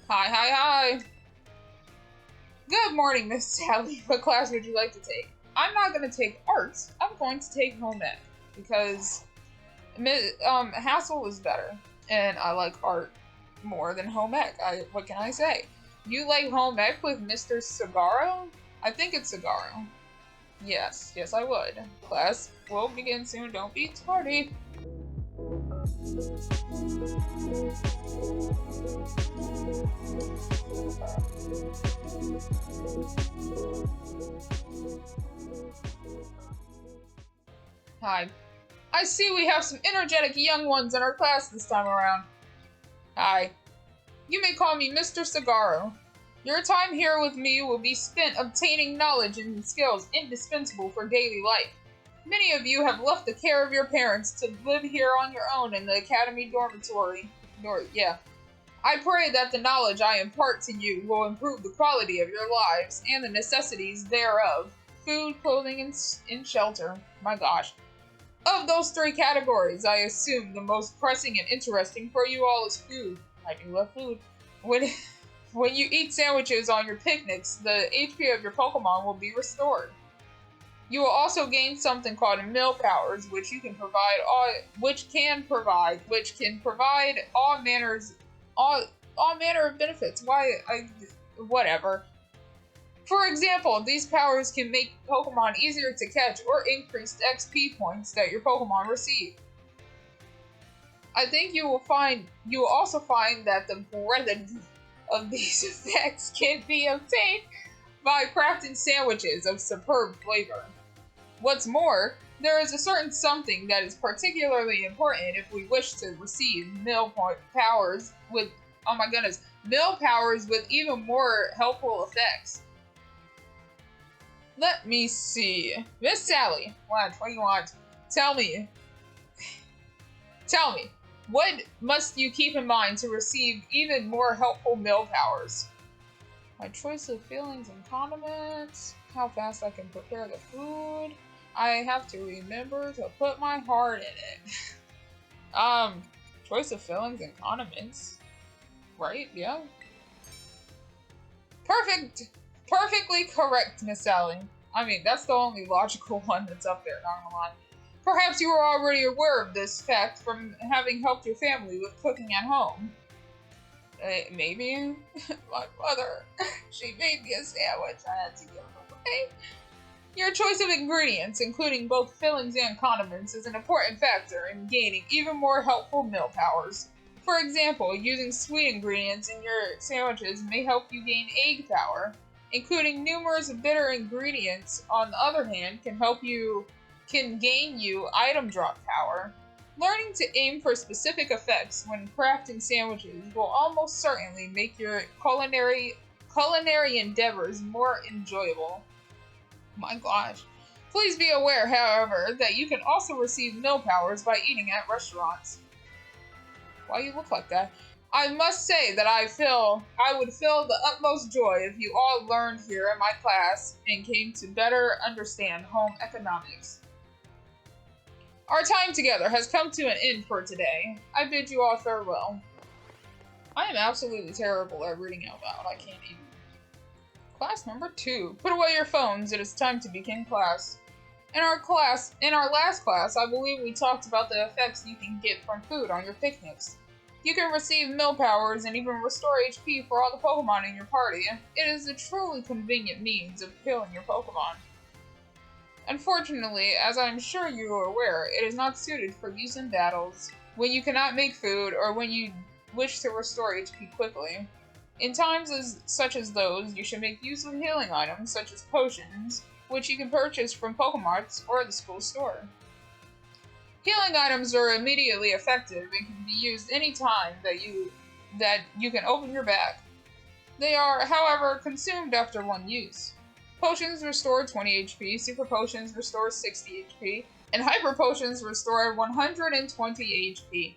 Hi, hi, hi. Good morning, Miss Sally. What class would you like to take? I'm not going to take arts. I'm going to take home ec because Hassel is better, and I like art more than home ec. What can I say? You like home ec with Mr. Saguaro? I think it's Saguaro. Yes, I would. Class will begin soon. Don't be tardy. Hi. I see we have some energetic young ones in our class this time around. Hi. You may call me Mr. Saguaro. Your time here with me will be spent obtaining knowledge and skills indispensable for daily life. Many of you have left the care of your parents to live here on your own in the academy dormitory. I pray that the knowledge I impart to you will improve the quality of your lives and the necessities thereof. Food, clothing, and shelter. My gosh. Of those three categories, I assume the most pressing and interesting for you all is food. I do love food. When you eat sandwiches on your picnics, the HP of your Pokemon will be restored. You will also gain something called Mill Powers, which can provide all manner of benefits. Whatever. For example, these powers can make Pokemon easier to catch or increase the XP points that your Pokemon receive. I think you will also find that the breadth of these effects can be obtained by crafting sandwiches of superb flavor. What's more, there is a certain something that is particularly important if we wish to receive mill powers with even more helpful effects. Let me see. Miss Sally, what do you want? Tell me, what must you keep in mind to receive even more helpful mill powers? My choice of fillings and condiments, how fast I can prepare the food. I have to remember to put my heart in it. Choice of fillings and condiments. Right, yeah. Perfectly correct, Miss Sally. I mean, that's the only logical one that's up there, not gonna lie. Perhaps you are already aware of this fact from having helped your family with cooking at home. Maybe? My mother, she made me a sandwich. I had to give it away. Your choice of ingredients, including both fillings and condiments, is an important factor in gaining even more helpful mill powers. For example, using sweet ingredients in your sandwiches may help you gain egg power. Including numerous bitter ingredients, on the other hand, can gain you item drop power. Learning to aim for specific effects when crafting sandwiches will almost certainly make your culinary endeavors more enjoyable. My gosh. Please be aware, however, that you can also receive mill powers by eating at restaurants. Why you look like that? I must say that I would feel the utmost joy if you all learned here in my class and came to better understand home economics. Our time together has come to an end for today. I bid you all farewell. I am absolutely terrible at reading out loud. I can't even. Class number 2. Put away your phones. It is time to begin class. In our last class, I believe we talked about the effects you can get from food on your picnics. You can receive mill powers and even restore HP for all the Pokemon in your party. It is a truly convenient means of healing your Pokemon. Unfortunately, as I'm sure you are aware, it is not suited for use in battles, when you cannot make food, or when you wish to restore HP quickly. In times such as those, you should make use of healing items such as potions, which you can purchase from Pokemarts or the school store. Healing items are immediately effective and can be used any time that you can open your bag. They are, however, consumed after one use. Potions restore 20 HP, Super Potions restore 60 HP, and Hyper Potions restore 120 HP.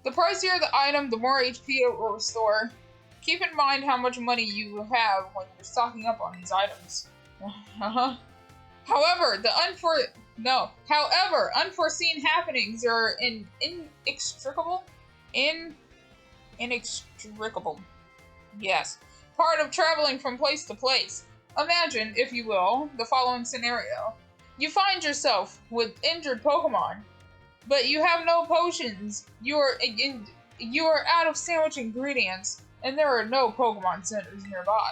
The pricier the item, the more HP it will restore. Keep in mind how much money you have when you're stocking up on these items. However, unforeseen happenings are inextricable. Yes, part of traveling from place to place. Imagine, if you will, the following scenario. You find yourself with injured Pokemon, but you have no potions. You are out of sandwich ingredients, and there are no Pokemon centers nearby.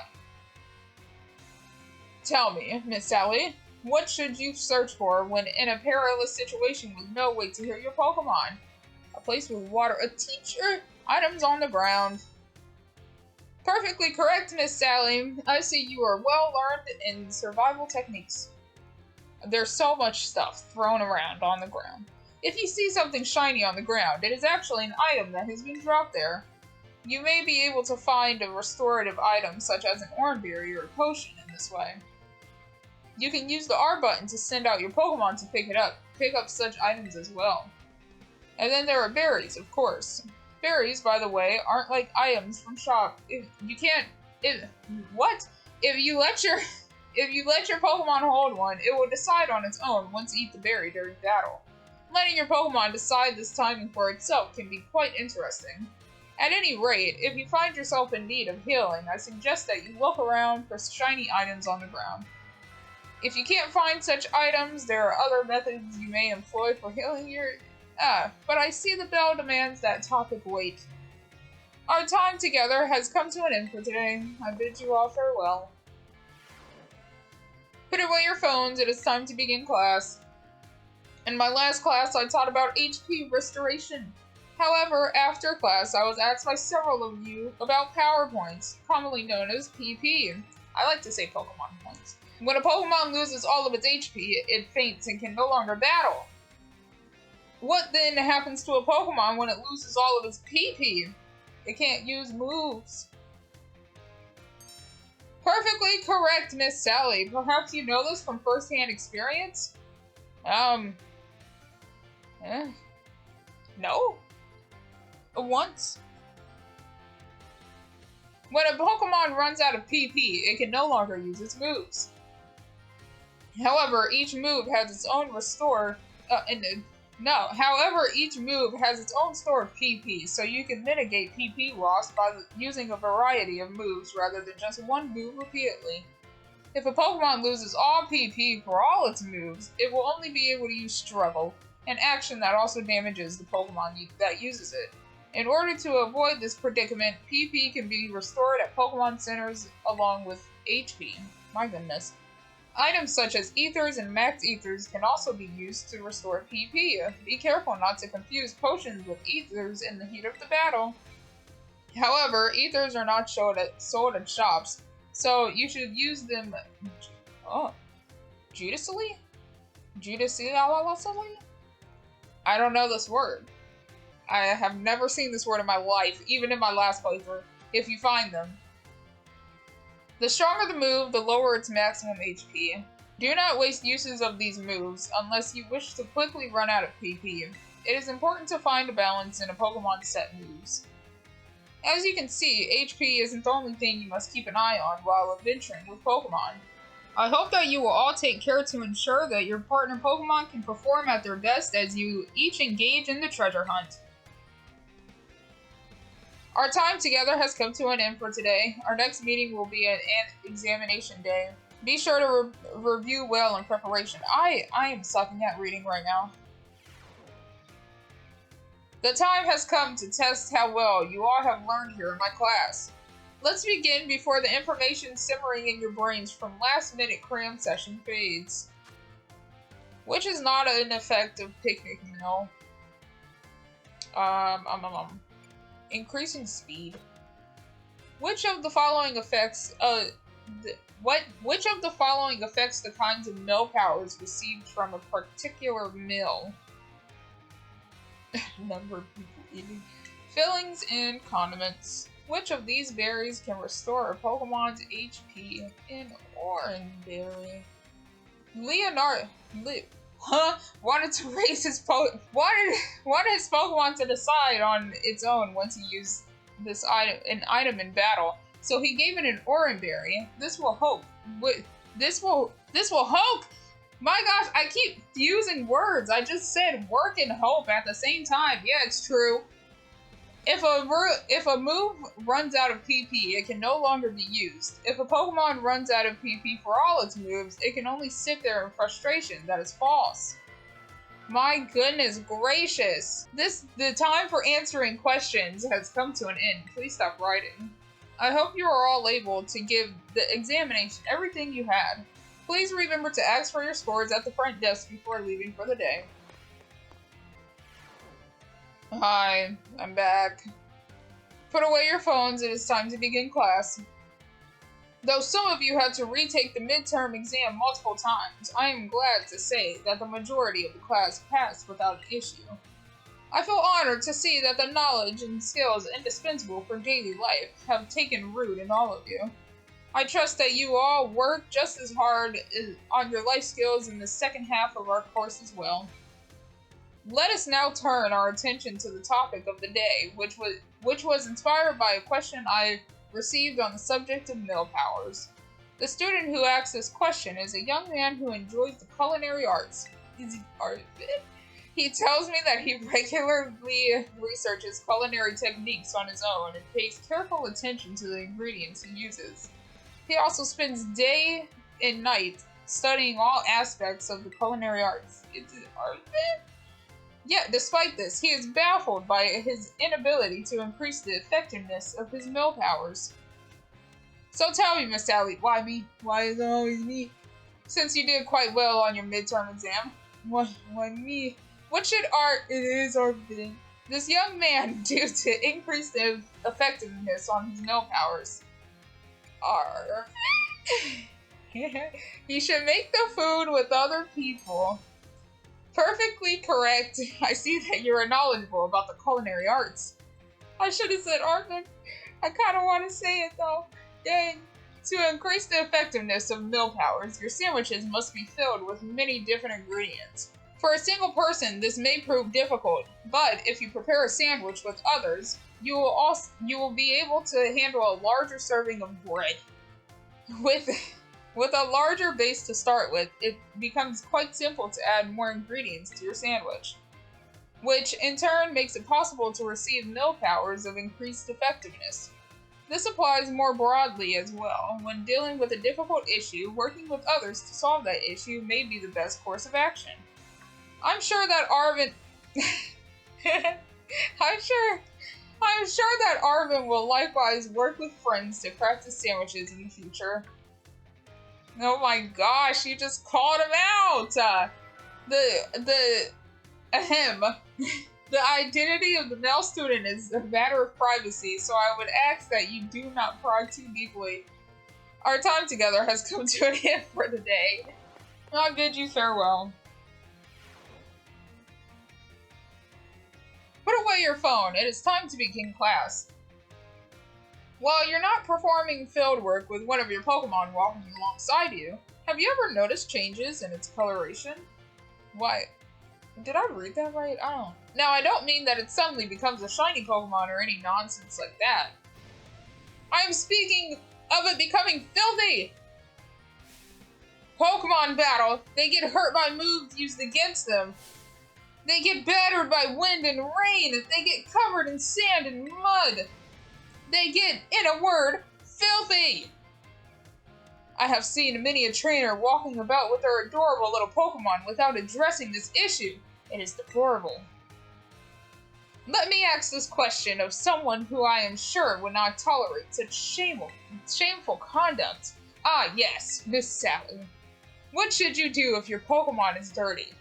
Tell me, Miss Sally, what should you search for when in a perilous situation with no way to heal your Pokemon? A place with water, a teacher, items on the ground. Perfectly correct, Miss Sally. I see you are well learned in survival techniques. There's so much stuff thrown around on the ground. If you see something shiny on the ground, it is actually an item that has been dropped there. You may be able to find a restorative item such as an oranberry or a potion in this way. You can use the R button to send out your Pokemon to pick it up. Pick up such items as well. And then there are berries, of course. Berries, by the way, aren't like items from shop. If you let your Pokemon hold one, it will decide on its own once you eat the berry during battle. Letting your Pokemon decide this timing for itself can be quite interesting. At any rate, if you find yourself in need of healing, I suggest that you look around for shiny items on the ground. If you can't find such items, there are other methods you may employ for healing your... but I see the bell demands that topic wait. Our time together has come to an end for today. I bid you all farewell. Put away your phones, it is time to begin class. In my last class, I taught about HP restoration. However, after class, I was asked by several of you about power points, commonly known as PP. I like to say Pokemon points. When a Pokemon loses all of its HP, it faints and can no longer battle. What then happens to a Pokemon when it loses all of its PP? It can't use moves. Perfectly correct, Miss Sally. Perhaps you know this from first-hand experience? No? Once. When a Pokemon runs out of PP, it can no longer use its moves. However, each move has its own each move has its own store of PP, so you can mitigate PP loss by using a variety of moves rather than just one move repeatedly. If a Pokemon loses all PP for all its moves, it will only be able to use Struggle, an action that also damages the Pokemon that uses it. In order to avoid this predicament, PP can be restored at Pokemon centers along with HP. My goodness. Items such as Ethers and Max Ethers can also be used to restore PP. Be careful not to confuse potions with Ethers in the heat of the battle. However, Ethers are not sold at shops, so you should use them judiciously? Judiciously? I don't know this word. I have never seen this word in my life, even in my last playthrough, if you find them. The stronger the move, the lower its maximum HP. Do not waste uses of these moves unless you wish to quickly run out of PP. It is important to find a balance in a Pokemon set moves. As you can see, HP isn't the only thing you must keep an eye on while adventuring with Pokemon. I hope that you will all take care to ensure that your partner Pokemon can perform at their best as you each engage in the treasure hunt. Our time together has come to an end for today. Our next meeting will be an examination day. Be sure to review well in preparation. I am sucking at reading right now. The time has come to test how well you all have learned here in my class. Let's begin before the information simmering in your brains from last-minute cram session fades. Which is not an effective picnic meal. Increasing speed. Which of the following affects which of the following affects the kinds of mill powers received from a particular mill? Number of people eating. Fillings and condiments. Which of these berries can restore a Pokemon's HP? An oranberry. Leonardo wanted to raise his wanted his Pokemon to decide on its own once he used an item in battle. So he gave it an oranberry. This will hope. This will hope. My gosh, I keep using words. I just said work and hope at the same time. Yeah, it's true. If a move runs out of PP, it can no longer be used. If a Pokemon runs out of PP for all its moves, it can only sit there in frustration. That is false. My goodness gracious. The time for answering questions has come to an end. Please stop writing. I hope you are all able to give the examination everything you had. Please remember to ask for your scores at the front desk before leaving for the day. Hi, I'm back. Put away your phones, it is time to begin class. Though some of you had to retake the midterm exam multiple times, I am glad to say that the majority of the class passed without an issue. I feel honored to see that the knowledge and skills indispensable for daily life have taken root in all of you. I trust that you all work just as hard on your life skills in the second half of our course as well. Let us now turn our attention to the topic of the day, which was inspired by a question I received on the subject of male powers. The student who asked this question is a young man who enjoys the culinary arts. Is he art? He tells me that he regularly researches culinary techniques on his own and pays careful attention to the ingredients he uses. He also spends day and night studying all aspects of the culinary arts. Is it art? Yet, despite this, he is baffled by his inability to increase the effectiveness of his mill powers. So tell me, Miss Sally, why me? Why is it always me? Since you did quite well on your midterm exam. Why me? What should it is our thing. This young man do to increase the effectiveness on his mill powers? He should make the food with other people. Perfectly correct. I see that you are knowledgeable about the culinary arts. I should have said Arthur. I kind of want to say it though. Dang. To increase the effectiveness of mill powers, your sandwiches must be filled with many different ingredients. For a single person, this may prove difficult, but if you prepare a sandwich with others, you will be able to handle a larger serving of bread. With a larger base to start with, it becomes quite simple to add more ingredients to your sandwich, which in turn makes it possible to receive mill powers of increased effectiveness. This applies more broadly as well. When dealing with a difficult issue, working with others to solve that issue may be the best course of action. I'm sure that Arvin will likewise work with friends to practice sandwiches in the future. Oh my gosh, you just called him out! The identity of the male student is a matter of privacy, so I would ask that you do not pry too deeply. Our time together has come to an end for the day. I bid you farewell. Put away your phone. It is time to begin class. While you're not performing field work with one of your Pokemon walking alongside you, have you ever noticed changes in its coloration? Why? Did I read that right? I don't. Now, I don't mean that it suddenly becomes a shiny Pokemon or any nonsense like that. I am speaking of it becoming filthy! Pokemon battle, they get hurt by moves used against them. They get battered by wind and rain. They get covered in sand and mud. They get, in a word, filthy! I have seen many a trainer walking about with their adorable little Pokemon without addressing this issue. It is deplorable. Let me ask this question of someone who I am sure would not tolerate such shameful conduct. Ah, yes, Miss Sally. What should you do if your Pokemon is dirty?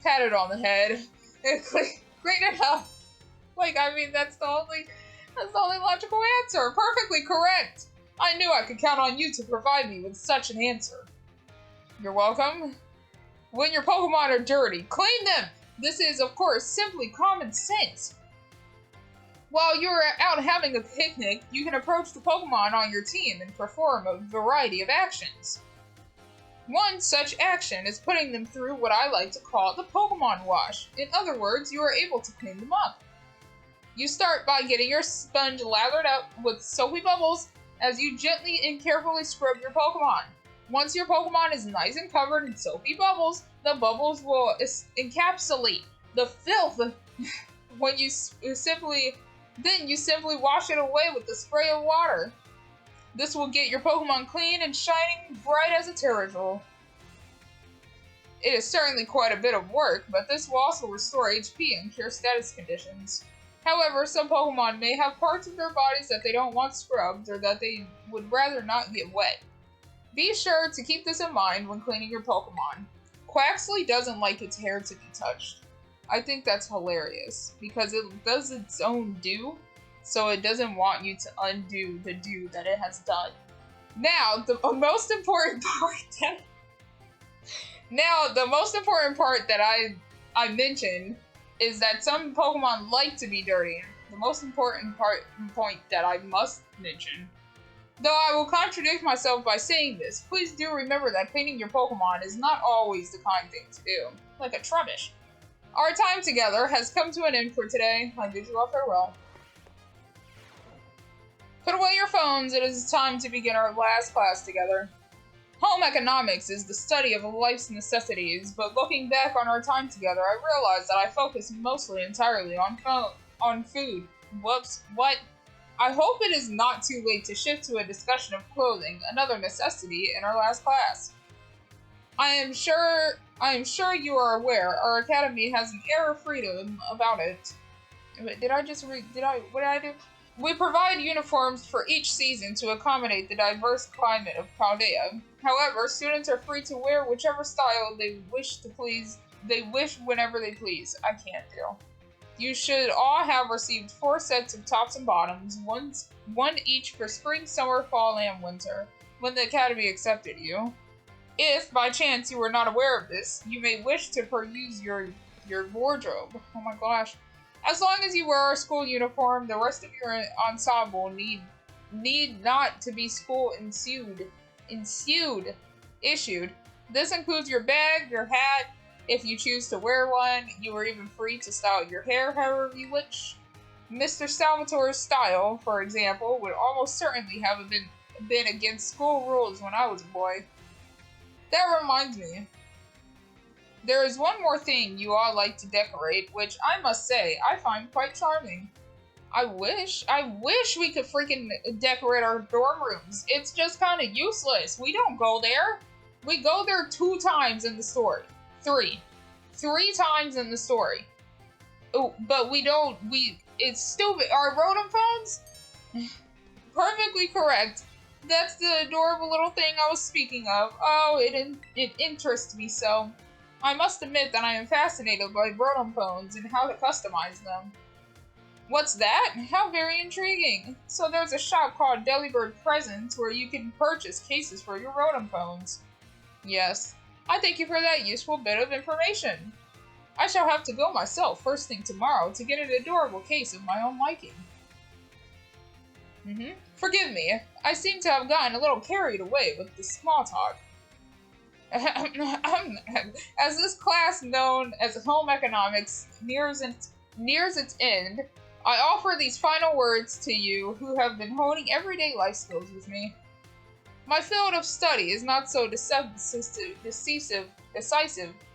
Pat it on the head. Clean it up. That's the only logical answer. Perfectly correct. I knew I could count on you to provide me with such an answer. You're welcome. When your Pokemon are dirty, clean them. This is, of course, simply common sense. While you're out having a picnic, you can approach the Pokemon on your team and perform a variety of actions. One such action is putting them through what I like to call the Pokemon wash. In other words, you are able to clean them up. You start by getting your sponge lathered up with soapy bubbles as you gently and carefully scrub your Pokemon. Once your Pokemon is nice and covered in soapy bubbles, the bubbles will encapsulate the filth when you simply Then you simply wash it away with a spray of water. This will get your Pokemon clean and shining bright as a Pterodactyl. It is certainly quite a bit of work, but this will also restore HP and cure status conditions. However, some Pokemon may have parts of their bodies that they don't want scrubbed or that they would rather not get wet. Be sure to keep this in mind when cleaning your Pokemon. Quaxley doesn't like its hair to be touched. I think that's hilarious because it does its own do, so it doesn't want you to undo the do that it has done. Now, the most important part that I mentioned is that some Pokemon like to be dirty. The most important point that I must mention. Though I will contradict myself by saying this, please do remember that cleaning your Pokemon is not always the kind thing to do. Like a Trubbish. Our time together has come to an end for today. I bid you all farewell. Put away your phones, it is time to begin our last class together. Home economics is the study of life's necessities, but looking back on our time together, I realized that I focused entirely on food. Whoops, what? I hope it is not too late to shift to a discussion of clothing, another necessity in our last class. I am sure you are aware our academy has an air of freedom about it. What did I do? We provide uniforms for each season to accommodate the diverse climate of Paldea. However, students are free to wear whichever style they wish whenever they please. I can't do. You should all have received 4 sets of tops and bottoms, one each for spring, summer, fall, and winter, when the academy accepted you. If, by chance, you were not aware of this, you may wish to peruse your wardrobe. Oh my gosh. As long as you wear our school uniform, the rest of your ensemble need not to be school issued. This includes your bag, your hat, if you choose to wear one. You are even free to style your hair however you wish. Mr. Salvatore's style, for example, would almost certainly have been against school rules when I was a boy. That reminds me. There is one more thing you all like to decorate, which I must say, I find quite charming. I wish we could freaking decorate our dorm rooms. It's just kind of useless. We don't go there. We go there 2 times in the story. 3 times in the story. Oh, but it's stupid. Our Rotom phones? Perfectly correct. That's the adorable little thing I was speaking of. Oh, it interests me so. I must admit that I am fascinated by Rotom phones and how to customize them. What's that? How very intriguing. So there's a shop called Delibird Presents where you can purchase cases for your Rotom phones. Yes. I thank you for that useful bit of information. I shall have to go myself first thing tomorrow to get an adorable case of my own liking. Forgive me, I seem to have gotten a little carried away with the small talk. As this class known as Home Economics nears its end, I offer these final words to you who have been honing everyday life skills with me. My field of study is not so decisive.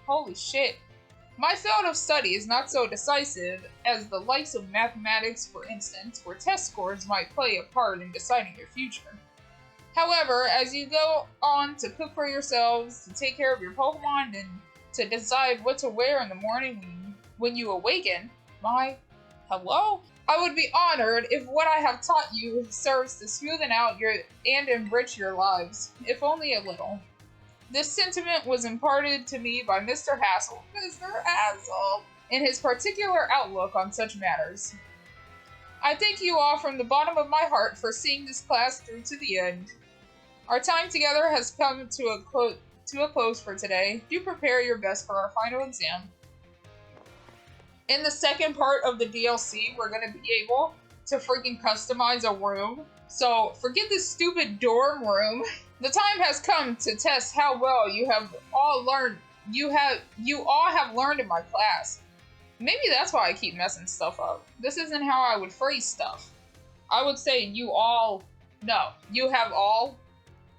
Holy shit. My field of study is not so decisive as the likes of mathematics, for instance, where test scores might play a part in deciding your future. However, as you go on to cook for yourselves, to take care of your Pokemon, and to decide what to wear in the morning when you awaken, hello? I would be honored if what I have taught you serves to smoothen out and enrich your lives, if only a little. This sentiment was imparted to me by Mr. Hassel, in his particular outlook on such matters. I thank you all from the bottom of my heart for seeing this class through to the end. Our time together has come to a close for today. Do prepare your best for our final exam. In the second part of the DLC, we're going to be able to freaking customize a room. So forget this stupid dorm room. The time has come to test how well you all have learned in my class. Maybe that's why I keep messing stuff up. This isn't how I would phrase stuff. I would say you have all,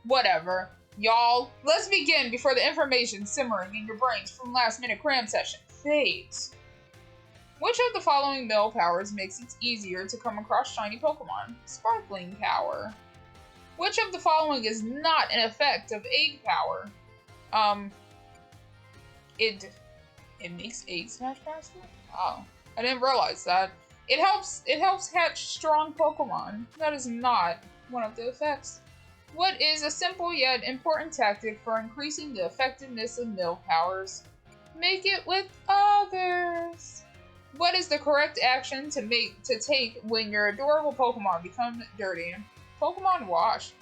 whatever, y'all. Let's begin before the information simmering in your brains from last minute cram session fades. Which of the following mill powers makes it easier to come across shiny Pokemon? Sparkling power. Which of the following is not an effect of egg power? It makes eggs hatch faster? Oh, I didn't realize that. It helps hatch strong Pokemon. That is not one of the effects. What is a simple yet important tactic for increasing the effectiveness of mill powers? Make it with others. What is the correct action to take when your adorable Pokemon become dirty? Pokemon wash.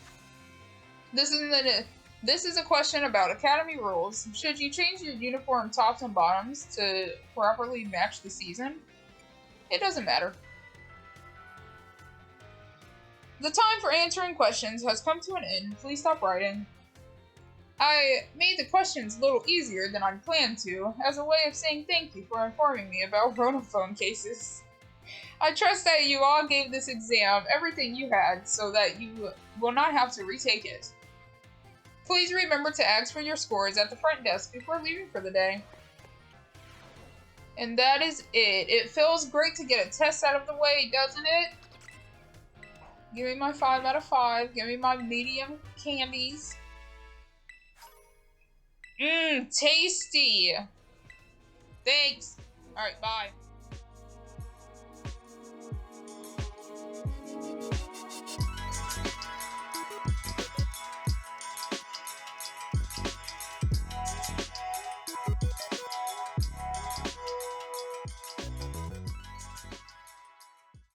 This is a question about Academy rules. Should you change your uniform tops and bottoms to properly match the season? It doesn't matter. The time for answering questions has come to an end. Please stop writing. I made the questions a little easier than I'd planned to, as a way of saying thank you for informing me about Rotophone cases. I trust that you all gave this exam everything you had so that you will not have to retake it. Please remember to ask for your scores at the front desk before leaving for the day. And that is it. It feels great to get a test out of the way, doesn't it? Give me my 5 out of 5. Give me my medium candies. Tasty. Thanks. Alright, bye.